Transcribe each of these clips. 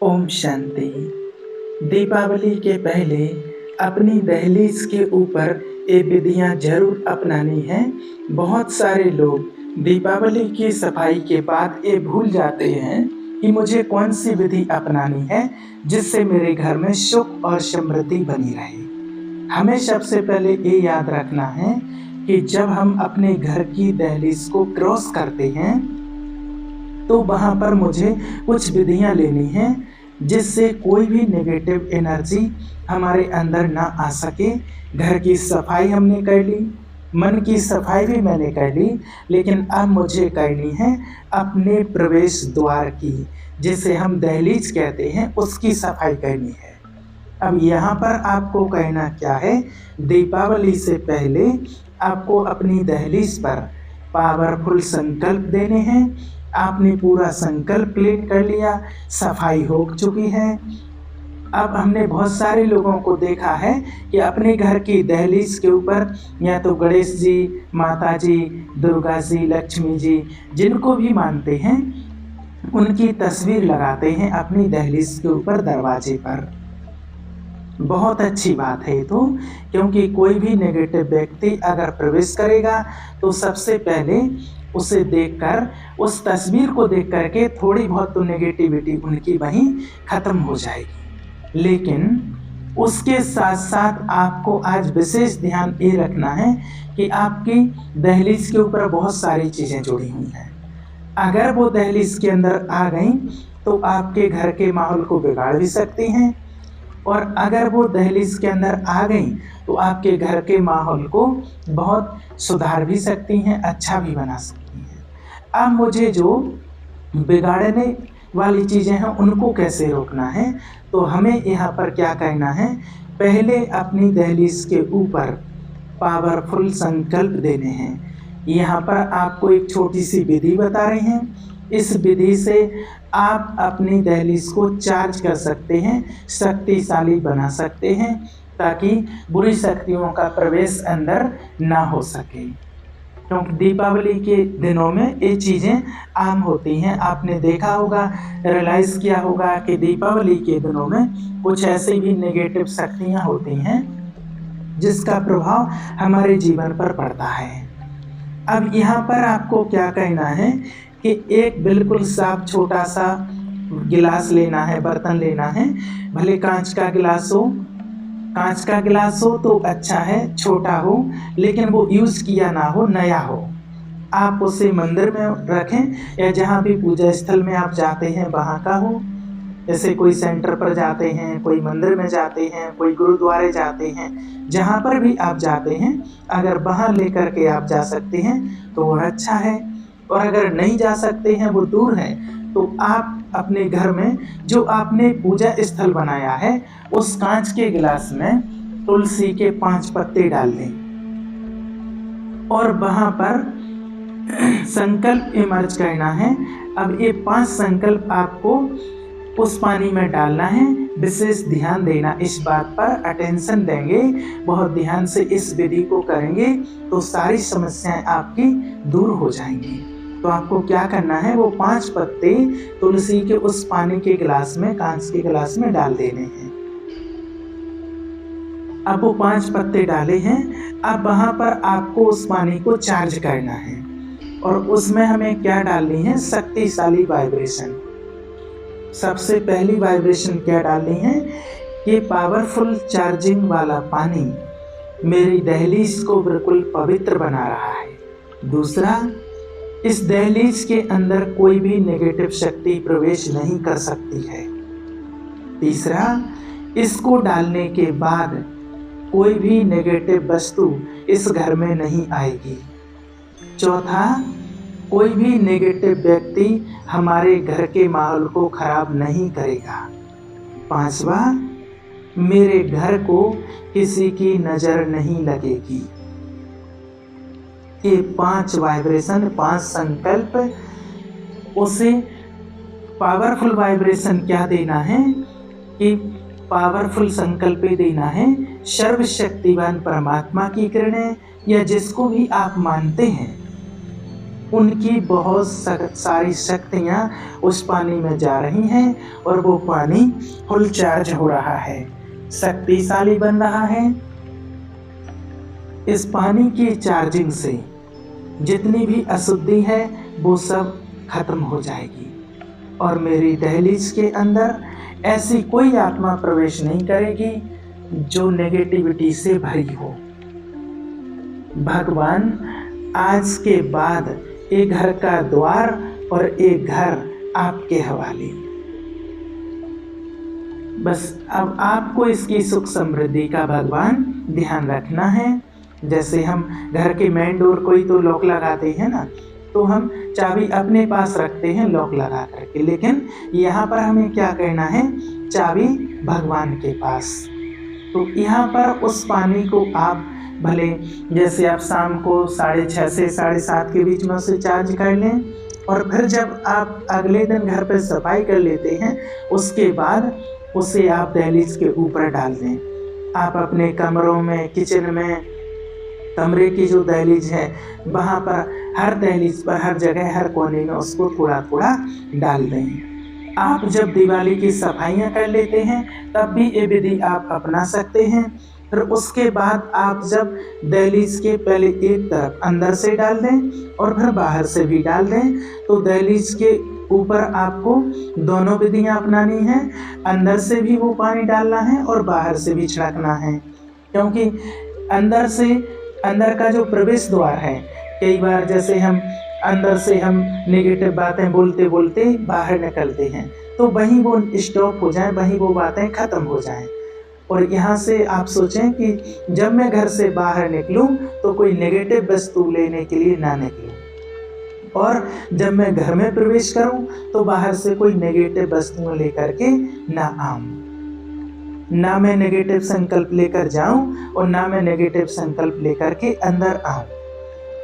ओम शांति। दीपावली के पहले अपनी दहलीज के ऊपर ये विधियां जरूर अपनानी हैं। बहुत सारे लोग दीपावली की सफाई के बाद ये भूल जाते हैं कि मुझे कौन सी विधि अपनानी है जिससे मेरे घर में सुख और समृद्धि बनी रहे। हमें सबसे पहले ये याद रखना है कि जब हम अपने घर की दहलीज को क्रॉस करते हैं तो वहाँ पर मुझे कुछ विधियाँ लेनी हैं जिससे कोई भी नेगेटिव एनर्जी हमारे अंदर ना आ सके। घर की सफाई हमने कर ली, मन की सफाई भी मैंने कर ली, लेकिन अब मुझे करनी है अपने प्रवेश द्वार की, जिसे हम दहलीज कहते हैं, उसकी सफाई करनी है। अब यहाँ पर आपको कहना क्या है, दीपावली से पहले आपको अपनी दहलीज पर पावरफुल संकल्प देने हैं। आपने पूरा संकल्प क्लीन कर लिया, सफाई हो चुकी है। अब हमने बहुत सारे लोगों को देखा है कि अपने घर की दहलीज के ऊपर या तो गणेश जी, माता जी, दुर्गा जी, लक्ष्मी जी, जिनको भी मानते हैं, उनकी तस्वीर लगाते हैं अपनी दहलीज के ऊपर दरवाजे पर। बहुत अच्छी बात है तो, क्योंकि कोई भी नेगेटिव व्यक्ति अगर प्रवेश करेगा तो सबसे पहले उसे देखकर, उस तस्वीर को देख करके थोड़ी बहुत तो नेगेटिविटी उनकी वहीं खत्म हो जाएगी। लेकिन उसके साथ साथ आपको आज विशेष ध्यान ये रखना है कि आपकी दहलीज के ऊपर बहुत सारी चीज़ें जुड़ी हुई हैं। अगर वो दहलीज के अंदर आ गई तो आपके घर के माहौल को बिगाड़ भी सकती हैं, और अगर वो दहलीज के अंदर आ गई तो आपके घर के माहौल को बहुत सुधार भी सकती हैं, अच्छा भी बना सकती हैं। अब मुझे जो बिगाड़ने वाली चीज़ें हैं उनको कैसे रोकना है, तो हमें यहाँ पर क्या करना है, पहले अपनी दहलीज के ऊपर पावरफुल संकल्प देने हैं। यहाँ पर आपको एक छोटी सी विधि बता रहे हैं। इस विधि से आप अपनी दहलीज को चार्ज कर सकते हैं, शक्तिशाली बना सकते हैं, ताकि बुरी शक्तियों का प्रवेश अंदर ना हो सके। क्योंकि दीपावली के दिनों में ये चीज़ें आम होती हैं। आपने देखा होगा, रियलाइज़ किया होगा कि दीपावली के दिनों में कुछ ऐसी भी नेगेटिव शक्तियाँ होती हैं जिसका प्रभाव हमारे जीवन पर पड़ता है। अब यहाँ पर आपको क्या कहना है कि एक बिल्कुल साफ छोटा सा गिलास लेना है, बर्तन लेना है, भले कांच का गिलास हो, कांच का गिलास हो तो अच्छा है, छोटा हो लेकिन वो यूज़ किया ना हो, नया हो। आप उसे मंदिर में रखें या जहाँ भी पूजा स्थल में आप जाते हैं वहाँ का हो। जैसे कोई सेंटर पर जाते हैं, कोई मंदिर में जाते हैं, कोई गुरुद्वारे जाते हैं, जहाँ पर भी आप जाते हैं, अगर वहाँ लेकर के आप जा सकते हैं तो और अच्छा है। और अगर नहीं जा सकते हैं, वो दूर है, तो आप अपने घर में जो आपने पूजा स्थल बनाया है उस कांच के गिलास में तुलसी के 5 पत्ते डाल दें और वहाँ पर संकल्प इमर्ज करना है। अब ये 5 संकल्प आपको उस पानी में डालना है। विशेष ध्यान देना, इस बात पर अटेंशन देंगे, बहुत ध्यान से इस विधि को करेंगे तो सारी समस्याएं आपकी दूर हो जाएंगी। तो आपको क्या करना है, वो 5 पत्ते तुलसी के उस पानी के गिलास में, कांच के गिलास में डाल देने हैं। अब वो 5 पत्ते डाले हैं। अब वहाँ पर आपको उस पानी को चार्ज करना है और उसमें हमें क्या डालनी है, शक्तिशाली वाइब्रेशन। सबसे पहली वाइब्रेशन क्या डालनी है, ये पावरफुल चार्जिंग वाला पानी मेरी दहलीज को बिल्कुल पवित्र बना रहा है। दूसरा, इस दहलीज के अंदर कोई भी नेगेटिव शक्ति प्रवेश नहीं कर सकती है। तीसरा, इसको डालने के बाद कोई भी नेगेटिव वस्तु इस घर में नहीं आएगी। चौथा, कोई भी नेगेटिव व्यक्ति हमारे घर के माहौल को खराब नहीं करेगा। पांचवा, मेरे घर को किसी की नज़र नहीं लगेगी। ये 5 वाइब्रेशन, 5 संकल्प, उसे पावरफुल वाइब्रेशन क्या देना है कि पावरफुल संकल्प देना है, सर्वशक्तिवान परमात्मा की किरणें या जिसको भी आप मानते हैं उनकी बहुत सारी शक्तियाँ उस पानी में जा रही हैं और वो पानी फुल चार्ज हो रहा है, शक्तिशाली बन रहा है। इस पानी की चार्जिंग से जितनी भी अशुद्धि है वो सब खत्म हो जाएगी और मेरी दहलीज के अंदर ऐसी कोई आत्मा प्रवेश नहीं करेगी जो नेगेटिविटी से भरी हो। भगवान आज के बाद एक घर का द्वार और एक घर आपके हवाले। बस अब आपको इसकी सुख समृद्धि का भगवान ध्यान रखना है। जैसे हम घर के मेन डोर को ही तो लॉक लगाते हैं ना, तो हम चाबी अपने पास रखते हैं लॉक लगा करके, लेकिन यहाँ पर हमें क्या करना है, चाबी भगवान के पास। तो यहाँ पर उस पानी को आप भले जैसे आप शाम को 6:30 से 7:30 के बीच में उसे चार्ज कर लें और फिर जब आप अगले दिन घर पर सफाई कर लेते हैं उसके बाद उसे आप दहलीज के ऊपर डाल दें। आप अपने कमरों में, किचन में, कमरे की जो दहलीज है वहाँ पर हर दहलीज पर, हर जगह, हर कोने में उसको थोड़ा थोड़ा डाल दें। आप जब दिवाली की सफाइयाँ कर लेते हैं तब भी ये विधि आप अपना सकते हैं। फिर उसके बाद आप जब दहलीज के पहले एक तरफ अंदर से डाल दें और फिर बाहर से भी डाल दें, तो दहलीज के ऊपर आपको दोनों विधियाँ अपनानी हैं। अंदर से भी वो पानी डालना है और बाहर से भी छिड़कना है, क्योंकि अंदर का जो प्रवेश द्वार है, कई बार जैसे हम अंदर से हम नेगेटिव बातें बोलते बोलते बाहर निकलते हैं तो वहीं वो स्टॉप हो जाए, वहीं वो बातें खत्म हो जाएं। और यहाँ से आप सोचें कि जब मैं घर से बाहर निकलूं तो कोई नेगेटिव वस्तु लेने के लिए ना निकलूं, और जब मैं घर में प्रवेश करूं तो बाहर से कोई नेगेटिव वस्तुएं लेकर के ना आऊं। ना मैं नेगेटिव संकल्प लेकर जाऊं और ना मैं नेगेटिव संकल्प लेकर के अंदर आऊं।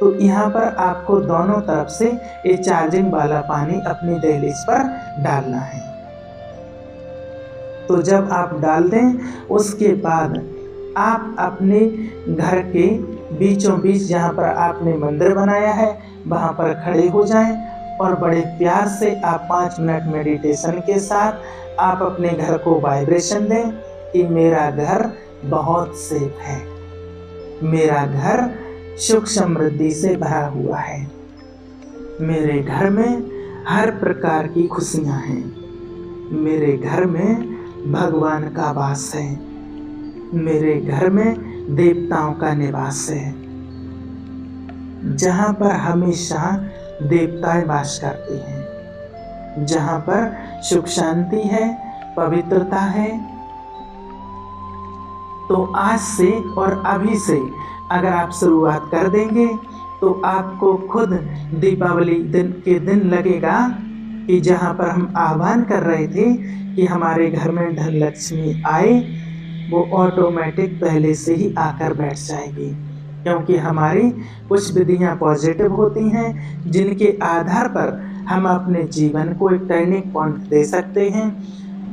तो यहाँ पर आपको दोनों तरफ से ये चार्जिंग वाला पानी अपनी दहलीज पर डालना है। तो जब आप डाल दें उसके बाद आप अपने घर के बीचों बीच जहाँ पर आपने मंदिर बनाया है वहाँ पर खड़े हो जाएं और बड़े प्यार से आप 5 मिनट मेडिटेशन के साथ आप अपने घर को वाइब्रेशन दें कि मेरा घर बहुत सेफ है, मेरा घर सुख समृद्धि से भरा हुआ है, मेरे घर में हर प्रकार की खुशियाँ हैं, मेरे घर में भगवान का वास है, मेरे घर में देवताओं का निवास है, जहाँ पर हमेशा देवताएं वास करते हैं, जहाँ पर सुख शांति है, पवित्रता है। तो आज से और अभी से अगर आप शुरुआत कर देंगे तो आपको खुद दीपावली के दिन लगेगा कि जहाँ पर हम आह्वान कर रहे थे कि हमारे घर में धन लक्ष्मी आए, वो ऑटोमेटिक पहले से ही आकर बैठ जाएगी, क्योंकि हमारी कुछ विधियाँ पॉजिटिव होती हैं जिनके आधार पर हम अपने जीवन को एक टर्निंग पॉइंट दे सकते हैं।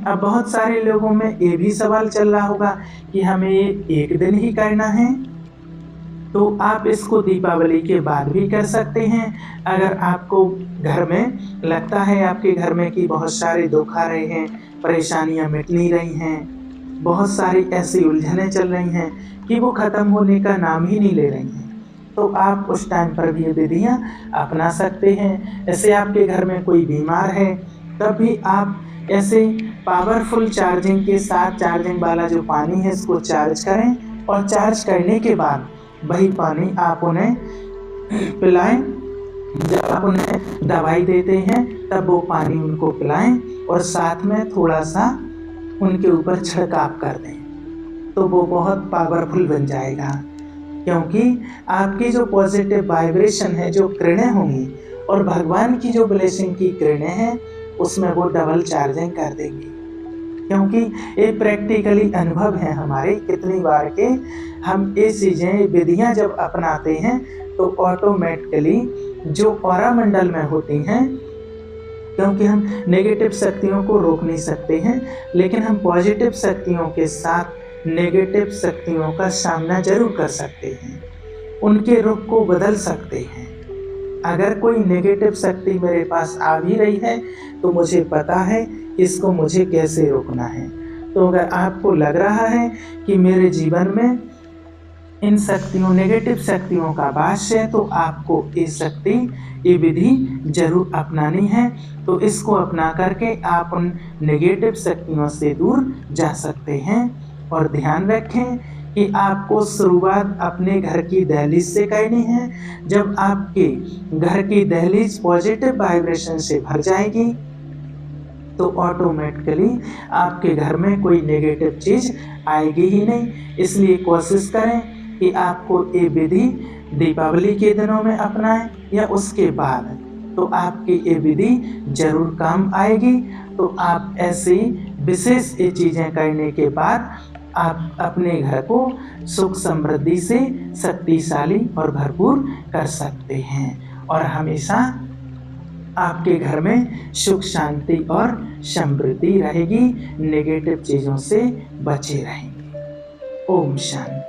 अब बहुत सारे लोगों में ये भी सवाल चल रहा होगा कि हमें ये एक दिन ही करना है, तो आप इसको दीपावली के बाद भी कर सकते हैं। अगर आपको घर में लगता है आपके घर में कि बहुत सारे दुख आ रहे हैं, परेशानियां मिट नहीं रही हैं, बहुत सारी ऐसी उलझनें चल रही हैं कि वो ख़त्म होने का नाम ही नहीं ले रही हैं, तो आप उस टाइम पर भी ये विधियाँ अपना सकते हैं। ऐसे आपके घर में कोई बीमार है तब भी आप ऐसे पावरफुल चार्जिंग के साथ चार्जिंग वाला जो पानी है इसको चार्ज करें और चार्ज करने के बाद वही पानी आप उन्हें पिलाएं। जब आप उन्हें दवाई देते हैं तब वो पानी उनको पिलाएं और साथ में थोड़ा सा उनके ऊपर छिड़काव कर दें, तो वो बहुत पावरफुल बन जाएगा, क्योंकि आपकी जो पॉजिटिव वाइब्रेशन है, जो किरणें होंगी और भगवान की जो ब्लेसिंग की किरणें हैं उसमें वो डबल चार्जिंग कर देंगी। क्योंकि ये प्रैक्टिकली अनुभव है हमारे कितनी बार के, हम ये चीज़ें विधियाँ जब अपनाते हैं तो ऑटोमेटिकली जो ऑरा मंडल में होती हैं, क्योंकि हम नेगेटिव शक्तियों को रोक नहीं सकते हैं लेकिन हम पॉजिटिव शक्तियों के साथ नेगेटिव शक्तियों का सामना जरूर कर सकते हैं, उनके रुख को बदल सकते हैं। अगर कोई नेगेटिव शक्ति मेरे पास आ भी रही है तो मुझे पता है इसको मुझे कैसे रोकना है। तो अगर आपको लग रहा है कि मेरे जीवन में इन शक्तियों नेगेटिव शक्तियों का वास है तो आपको ये विधि जरूर अपनानी है। तो इसको अपना करके आप उन नेगेटिव शक्तियों से दूर जा सकते हैं। और ध्यान रखें कि आपको शुरुआत अपने घर की दहलीज से करनी है। जब आपके घर की दहलीज पॉजिटिव वाइब्रेशन से भर जाएगी तो ऑटोमेटिकली आपके घर में कोई नेगेटिव चीज़ आएगी ही नहीं। इसलिए कोशिश करें कि आपको ये विधि दीपावली के दिनों में अपनाएं या उसके बाद, तो आपकी ये विधि जरूर काम आएगी। तो आप ऐसी विशेष ये चीज़ें करने के बाद आप अपने घर को सुख समृद्धि से शक्तिशाली और भरपूर कर सकते हैं और हमेशा आपके घर में सुख शांति और समृद्धि रहेगी, नेगेटिव चीज़ों से बचे रहेंगे। ओम शांति।